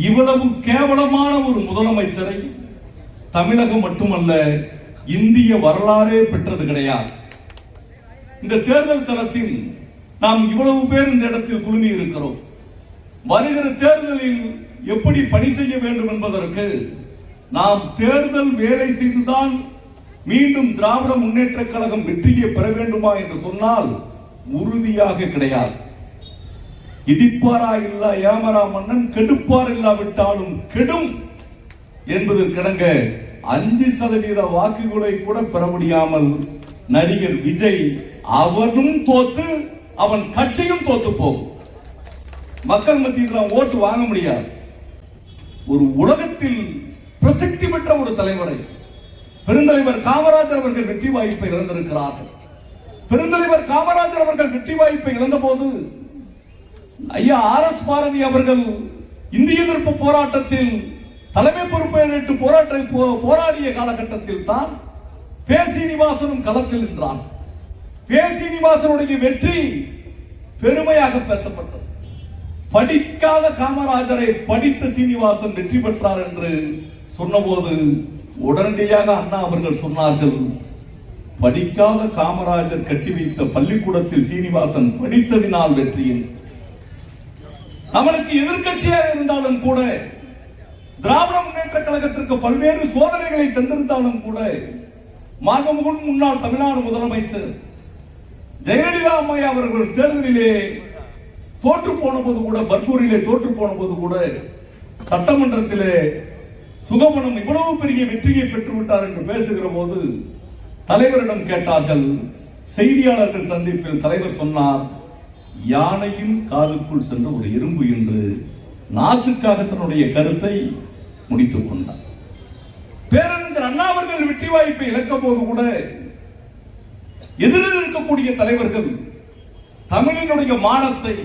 இவ்வளவு கேவலமான ஒரு முதலமைச்சரை தமிழகம் மட்டுமல்ல இந்திய வரலாறே பெற்றது கிடையாது. இந்த தேர்தல் களத்தில் நாம் இவ்வளவு பேர் இந்த இடத்தில் குழுமி இருக்கிறோம். வருகிற தேர்தலில் எப்படி பணி செய்ய வேண்டும் என்பதற்கு நாம் தேர்தல் வேலை செய்துதான் மீண்டும் திராவிட முன்னேற்ற கழகம் வெற்றியை பெற வேண்டுமா என்று சொன்னால் உறுதியாக கிடையாது. இடிப்பாரா இல்லா ஏமரா மன்னன் கெடுப்பார் இல்லாவிட்டாலும் கெடும் என்பது கிடங்க 5% வாக்குகளை கூட பெற முடியாமல் நடிகர் விஜய் அவனும் தோத்து அவன் கட்சியும் தோத்து போகும். மக்கள் மத்தியில் ஓட்டு வாங்க முடியாது. ஒரு உலகத்தில் பிரசித்தி பெற்ற ஒரு தலைவரை பெருந்தலைவர் காமராஜர் அவர்கள் வெற்றி வாய்ப்பை இழந்திருக்கிறார்கள். பெருந்தலைவர் காமராஜர் அவர்கள் வெற்றி வாய்ப்பை இழந்த போது ஐயா RS பாரதி அவர்கள் இந்திய எதிர்ப்பு போராட்டத்தில் தலைமை பொறுப்பை ஏற்று போராடிய காலகட்டத்தில் தான் பே. சீனிவாசனும் களத்தில் நின்றார். பே. சீனிவாசனுடைய வெற்றி பெருமையாக பேசப்பட்டது. படிக்காத காமராஜரை படித்த சீனிவாசன் வெற்றி பெற்றார் என்று சொன்னபோது உடனடியாக அண்ணா அவர்கள் சொன்னார்கள், படிக்காத காமராஜர் கட்டி வைத்த பள்ளிக்கூடத்தில் சீனிவாசன் படித்ததினால் வெற்றியின். நம்மளுக்கு எதிர்கட்சியாக இருந்தாலும் கூட திராவிட முன்னேற்ற கழகத்திற்கு பல்வேறு சோதனைகளை தந்திருந்தாலும் கூட மாண்புமிகு முன்னாள் தமிழ்நாடு முதலமைச்சர் ஜெயலலிதா அம்மையா அவர்கள் தேர்தலிலே தோற்று போன போது கூட, பர்கூரிலே தோற்று போன போது கூட சட்டமன்றத்திலே சுகமனம் இவ்வளவு பெரிய வெற்றியை பெற்றுவிட்டார் என்று பேசுகிற போது தலைவரிடம் கேட்டார்கள். செய்தியாளர்கள் சந்திப்பில் தலைவர் சொன்னார், யானையும் காதுக்குள் சென்ற ஒரு எறும்பு என்று நாசுக்காக தன்னுடைய கருத்தை முடித்துக் கொண்டார். பேரறிஞர் அண்ணா அவர்கள் வெற்றி வாய்ப்பை இழக்க போது கூட எதிரில் இருக்கக்கூடிய தலைவர்கள் தமிழினுடைய மானத்தை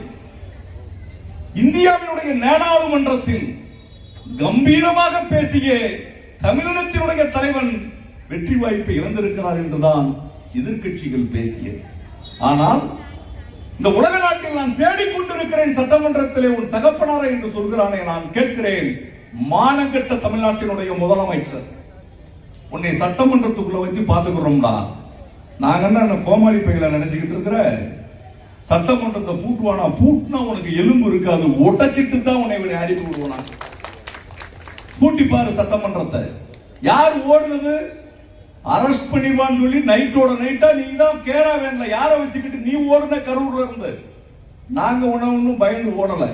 இந்தியாவினுடைய நாடாளுமன்றத்தில் கம்பீரமாக பேசிய தமிழினத்தினுடைய தலைவன் வெற்றி வாய்ப்பை இழந்திருக்கிறார் என்றுதான் எதிர்கட்சிகள் பேசியது. ஆனால் இந்த உலக நாட்டில் நான் தேடிக்கொண்டிருக்கிறேன், சட்டமன்றத்திலே உன் தகப்பனாரை என்று சொல்கிறானே, நான் கேட்கிறேன், மானங்கெட்ட தமிழ்நாட்டினுடைய முதலமைச்சர் உன்னை சட்டமன்றத்துக்குள்ள வச்சு பாத்துக்கிறோம்டா. நாங்க என்ன கோமாளி பையில நினைச்சுக்கிட்டு இருக்கிற? சட்டமன்றத்தை பூட்டுவானா? பூட்டினா உனக்கு எலும்பு இருக்காது, உடைச்சிட்டு தான் உன்னை அடிப்பு விடுவானா. பூட்டி பாரு சட்டமன்றத்தை. யார் ஓடுனது? அரெஸ்ட் பண்ணிடுவான்னு சொல்லி நைட்டோட நைட்டா நீ தான் கேரா வேண்டல யாரை வச்சுக்கிட்டு நீ ஓடுன கரூர்ல இருந்து. நாங்க ஒன்னும் பயந்து ஓடல.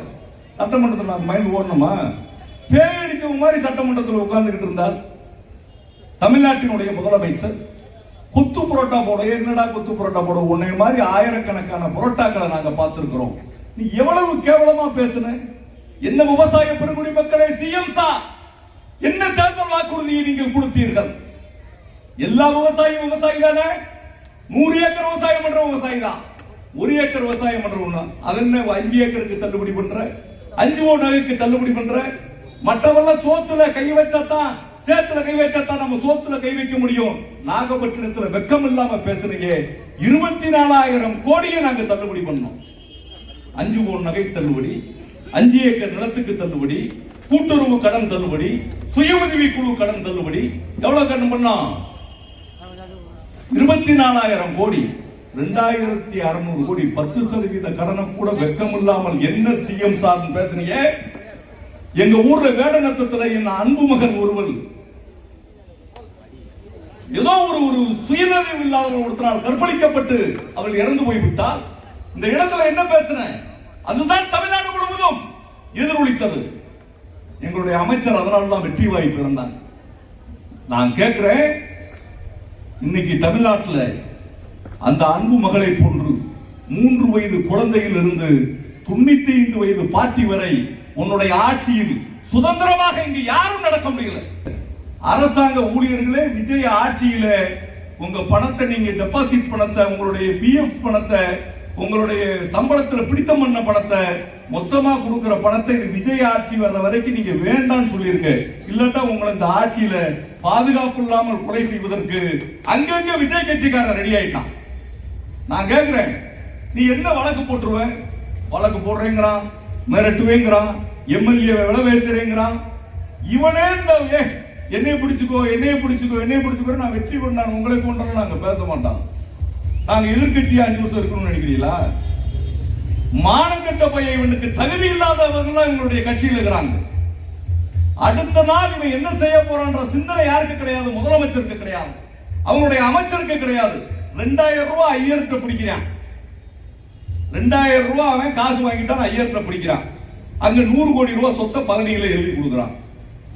சட்டமன்றத்தில் நாங்க பயந்து ஓடணுமா? பேயடிச்சவங்க மாதிரி சட்டமன்றத்தில் உட்கார்ந்துகிட்டு இருந்தார் தமிழ்நாட்டினுடைய முதலமைச்சர். குத்து புரோட்டா போட, என்னடா குத்து புரோட்டா போட, உன்னை மாதிரி ஆயிரக்கணக்கான புரோட்டாக்களை நாங்க பார்த்திருக்கிறோம். நீ எவ்வளவு கேவலமா பேசுன? என்ன விவசாய பெருங்குடி மக்களே, சிஎம் சார் என்ன தேர்தல் வாக்குறுதியை நீங்கள் கொடுத்தீர்கள்? எல்லா விவசாயியும் விவசாயி தானே? 100 ஏக்கர் விவசாயம் பண்ற விவசாயி தான். 1 ஏக்கர் விவசாயம் பண்றவங்க அது என்ன 5 ஏக்கருக்கு தள்ளுபடி பண்ற, 5 நகைக்கு தள்ளுபடி பண்ற. மற்றவெல்லாம் சோத்துல கை வச்சாதான், சேத்துல கை வச்சாதான் நம்ம சோத்துல கை வைக்க முடியும். நாகப்பட்டினத்துல வெக்கம் இல்லாம பேசுறீங்க. 24,000 கோடியை நாங்க தள்ளுபடி பண்ணோம். 5 நகை தள்ளுபடி, 5 ஏக்கர் நிலத்துக்கு தள்ளுபடி, கூட்டுறவு கடன் தள்ளுபடி, சுய உதவி குழு கடன் தள்ளுபடி. எவ்வளவு கடன் பண்ணோம்? 24,000 கோடி, 2,600 கோடி, 10% கடனை கூட வெக்கம் இல்லாமல் என்ன சிஎம் சார் பேசுறீங்க? எங்க ஊர்ல வேடநத்தத்துல என் அன்பு மகன் ஒருவர் ஏதோ ஒரு சுயநினைவு இல்லாத ஒருத்தரால் கற்பழிக்கப்பட்டு அவள் இறந்து போய்விட்டால் இந்த இடத்துல என்ன பேசுறேன்? அதுதான் தமிழ்நாடு முழுவதும் எதிரொலித்தது. எங்களுடைய அமைச்சர் அதனால்தான் வெற்றி வாய்ப்பு இழந்தாங்க. நான் கேட்கிறேன், இன்னைக்கு தமிழ்நாட்டில் அந்த அன்பு மகளை போன்று 3 வயது குழந்தையில் இருந்து 95 வயது பாட்டி வரை உன்னுடைய ஆட்சியில் சுதந்திரமாக இங்கு யாரும் நடக்க முடியல. அரசாங்க ஊழியர்களே, விஜய் ஆட்சியில உங்க பணத்தை, நீங்க டெபாசிட் பணத்தை, உங்களுடைய பிஎஃப் பணத்தை, உங்களுடைய சம்பளத்தில் பிடித்தம் பண்ண பணத்தை, மொத்தமா கொடுக்கிற பணத்தை இது விஜய் ஆட்சி வர்ற வரைக்கும் நீங்க வேண்டாம்னு சொல்லிருங்க. இல்லாட்டா உங்களை இந்த ஆட்சியில பாதுகாப்பு இல்லாமல் கொலை செய்வதற்கு அங்கங்க விஜய் கட்சிக்காரன் ரெடி ஆயிட்டான். நான் கேட்கிறேன், நீ என்ன வழக்கு போட்டுருவ? வழக்கு போடுறேங்கிறான். மிரட்டுவேங்கிறான், எம்எல்ஏ விலை பேசுறேங்கிறான். இவனே இந்த என்னைய பிடிச்சுக்கோ என்னைய பிடிச்சுக்கோ என்னைய பிடிச்சுக்கோ, நான் வெற்றி கொண்டான் உங்களை கொண்டாலும் நாங்க பேச மாட்டோம். நாங்க எதிர்கட்சியா 5 வருஷம் இருக்கணும்னு நினைக்கிறீங்களா? மானங்கட்ட பையன், இவனுக்கு தகுதி இல்லாதவர்கள் இவங்களுடைய கட்சியில் இருக்கிறாங்க. அடுத்த நாள் இவன் என்ன செய்ய போறான்ற சிந்தனை யாருக்கு கிடையாது? முதலமைச்சருக்கு கிடையாது, அவங்களுடைய அமைச்சருக்கு கிடையாது. 2000 ரூபாய் ஐயர்கிட்ட பிடிக்கிறான். 2000 ரூபாய் அவன் காசு வாங்கிட்டான், ஐயர்கிட்ட பிடிக்கிறான். அங்க 100 கோடி ரூபாய் சொத்தை பழனிகளை எழுதி கொடுக்கிறான்.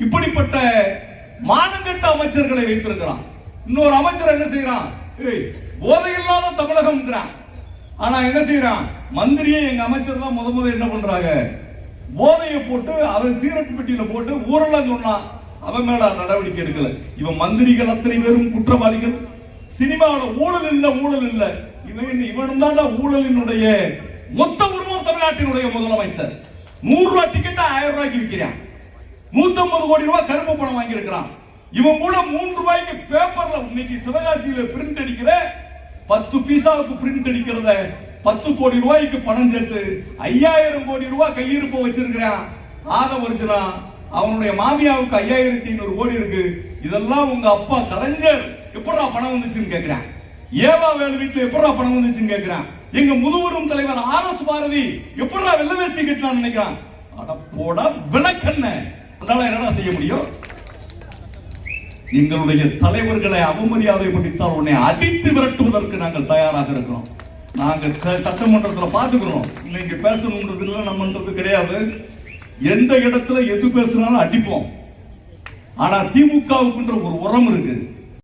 இப்படிப்பட்ட மானங்கட்ட அமைச்சர்களை வைத்திருக்கிறான். இன்னொரு அமைச்சர் என்ன செய்யறான்? போதையில்லாத தமிழகம். ஆனா என்ன செய்யறான்? மந்திரியே எங்க அமைச்சர் தான் முத என்ன பண்றாங்க, போதையை போட்டு அவன் சீரட் பெட்டியில போட்டு ஊரெல்லாம் சொன்னான், அவன் மேல நடவடிக்கை எடுக்கல. இவன் மந்திரிகள் அத்தனை பேரும் குற்றவாளிகள். சினிமாவில் ஊழல் இல்ல, இவன் தான் ஊழலினுடைய மொத்த உருவம். தமிழ்நாட்டினுடைய முதலமைச்சர் 100 ரூபாய் டிக்கெட் 1000 ரூபாய்க்கு விற்கிறான். 150 கோடி ரூபாய் கருப்பு பணம் வாங்கி இருக்கிறான். இவன் கூட 3 ரூபாய்க்கு பேப்பர்ல இன்னைக்கு சிவகாசியில பிரிண்ட் அடிக்கிற 10 பீசாவுக்கு பிரிண்ட் அடிக்கிறத 10 கோடி ரூபாய்க்கு பணம் சேர்த்து 5000 கோடி ரூபாய் கையிருப்பு வச்சிருக்கிறான். ஆதவர்ஜனா அவனுடைய மாமியாவுக்கு 5500 கோடி இருக்கு. இதெல்லாம் உங்க அப்பா கலைஞர் எப்படா பணம் வந்துச்சுன்னு கேட்கிறான். ஏவா வேலு வீட்டுல எப்படா பணம் வந்துச்சுன்னு கேட்கிறான். எங்க முதுவரும் தலைவர் RS பாரதி எப்படா வெள்ள வேஷ்டி கட்டலாம்னு நினைக்கிறான். அட போடா விளக்கண்ண, என்னடா செய்ய முடியும்? எங்களுடைய தலைவர்களை அவமரியாதைப்படுத்தால் உன்னை அடித்து விரட்டுவதற்கு நாங்கள் தயாராக இருக்கிறோம். நாங்கள் சட்டமன்றத்தில் பார்த்துக்கிறோம். இன்னைக்கு பேசணும்ன்றது நம்மன்றது கிடையாது. எந்த இடத்துல எது பேசினாலும் அடிப்போம். ஆனா திமுகவுக்குன்ற ஒரு உரம் இருக்கு.